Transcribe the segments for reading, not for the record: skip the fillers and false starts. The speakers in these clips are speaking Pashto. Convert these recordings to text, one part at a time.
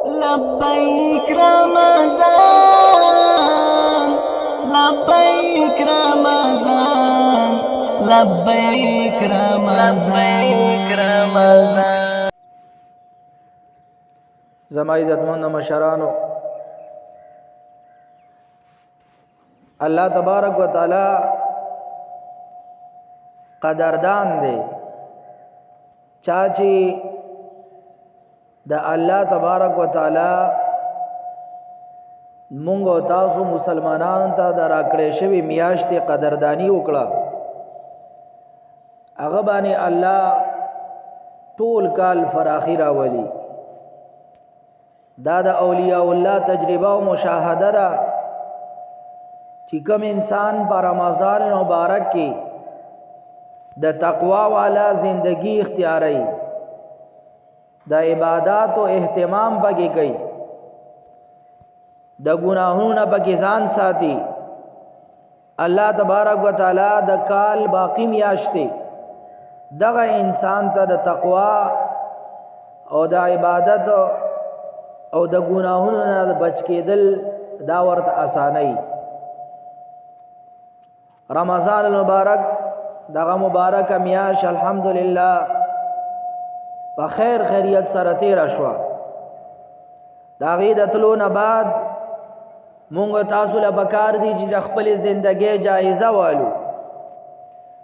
لبيك رمضان لبيك رمضان لبيك رمضان. زما عزتمند مشرانو، الله تبارک و تعالی قدردان دی چاچی د الله تبارک و تعالی مونږ او تاسو مسلمانانو ته د راکړې شوی میاشتې قدردانی وکړه. هغه باندې الله ټول کال فراخي راولي. دا د اولیاء الله تجربه او مشاهده ده چې کوم انسان په رمضان مبارک کې د تقوا والا زندگی اختیاري، د عبادت او اهتمام پکې کوي، د ګناهونو پکې ځان ساتي، الله تبارک وتعالى د کال باقی میاشتې دغه انسان ته د تقوا او د عبادت او د ګناهونو نه بچ کېدل دا ورته اساني. رمضان المبارک دغه مبارک میاش الحمدلله په خیر خیریت سره تیر شو. دا غي د تلو نه بعد مونږ تاسو له پکار دي چې د خپل ژوندۍ جایزه والو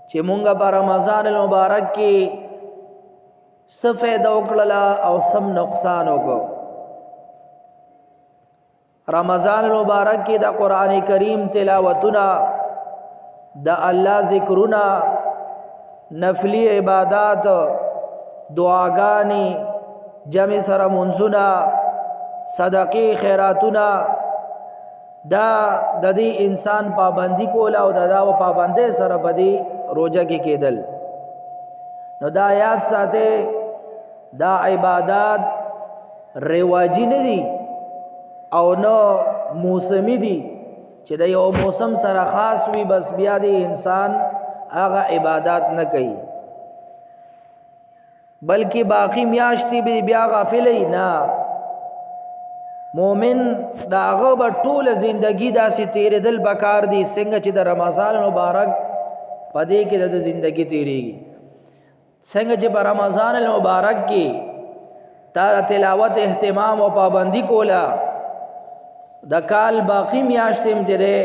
چې مونږ په رمضان المبارک کې څه فائدہ وکړه او سم نقصان وکړو. رمضان المبارک کې د قران کریم تلاوتونه، د الله ذکرونه، نفلی عبادت، دعاګانی، جمع سره منځونه، صدقې خیراتونه، دا د دې انسان پابندي کول او دا پابندۍ سره بدی روزه کې کېدل. نو دا یاد ساته دا عبادت رواجی نه دي او نو موسمی دي چې د یو موسم سره خاص وي بس بیا دی انسان هغه عبادت نه کوي، بلکې باقی میاشتې به بیا غافل نه. مومن داغه به ټول زندگی داسې تیرېدل بکار دي څنګه چې د رمضان مبارک پدې کې د زندگی تیریږي. څنګه چې په رمضان المبارک کې تا تلاوت اهتمام او پابندی کولا، د کال باقی میاشتې مجره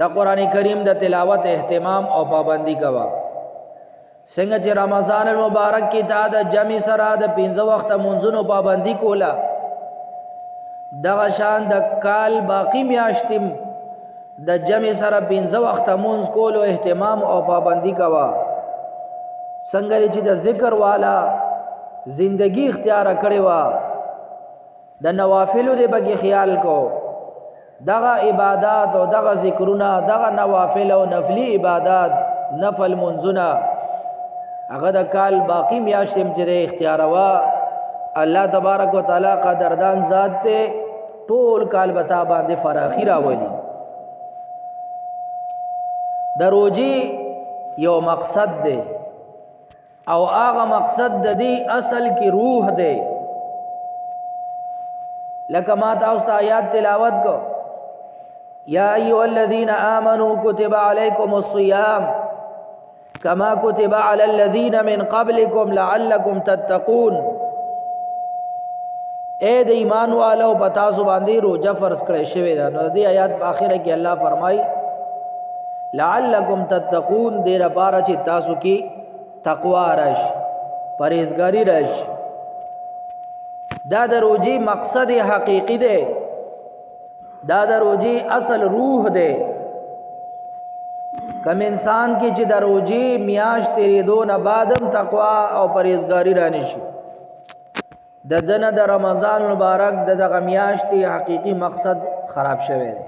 د قران کریم د تلاوت اهتمام او پابندی کوا. څنګه چې رمضان المبارک کې تا د جمع سره د 15 وخت منځونو پابندی کولا، دغه شان د کال باقی میاشتې د جمع سره 15 وخت منځ کولو اهتمام او پابندی کوا. څنګه چې د ذکر والا زندگی اختیار کړي وا، د نوافلو دی بګي خیال کو، دغه عبادت او دغه ذکرونه، دغه نوافل او نفلی عبادت، نفل منځونه، هغه د کال باقی میاشتې مجره اختیار وا. الله تبارک وتعالى قدردان ذات ته ټول کال بتا باندې فراخي راولي. د روزي یو مقصد دی او هغه مقصد د دې اصل کې روح دی. لکه ما تاسو ته آیات تلاوت کو، یا ایها الذین آمنوا کتب علیکم الصیام کما کتب علی الذین من قبلکم لعلکم تتقون. اے د ایمان والو پتا سو باندې روزه فرض کړی شوی دا. نو دې آیات په اخره کې الله فرمای لعلکم تتقون، دې لپاره چې تاسو کې تقوا رش، پرهیزګاری رش. دا د روزي مقصد حقیقی دی، دا د روزي اصل روح دی. کم انسان کې چې د روزي میاش تیرېدو نه بعدم تقوا او پرهیزګاری رانی شي، د دنه د رمضان مبارک دغه میاشتې حقیقی مقصد خراب شوی دی.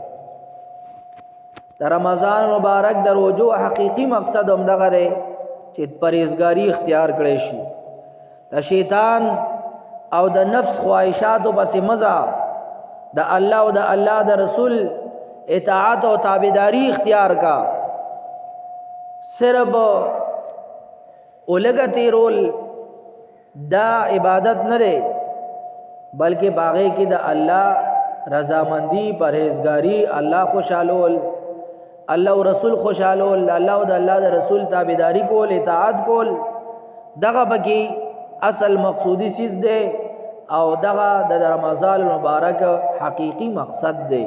د رمضان مبارک د روزو حقیقی مقصد هم دغه دی چې پرهیزګاری اختیار کړي شي، د شیطان او د نفس خواهشاتو پسې مزه، د الله او د الله د رسول اطاعت او تابعداري اختیار کا. صرف اولګه تیرول دا عبادت نه لري، बल्कि बागे की द अल्लाह रजामंदी परहेजगारी अल्लाह खुशालोल अल्लाह रसूल खुशालोल अल्लाह द अल्लाह द रसूल ताबेदारी कोल इताअत कोल दगा बकी असल मकसूदी चीज़ दे और दगा द रमज़ान मुबारक हकीकी मकसद दे।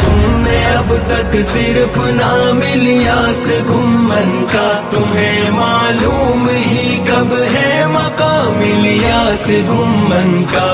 तुमने अब तक सिर्फ नाम लिया से घुमन का, तुम्हें मालूम ही कब है मकाम लिया से घुमन का।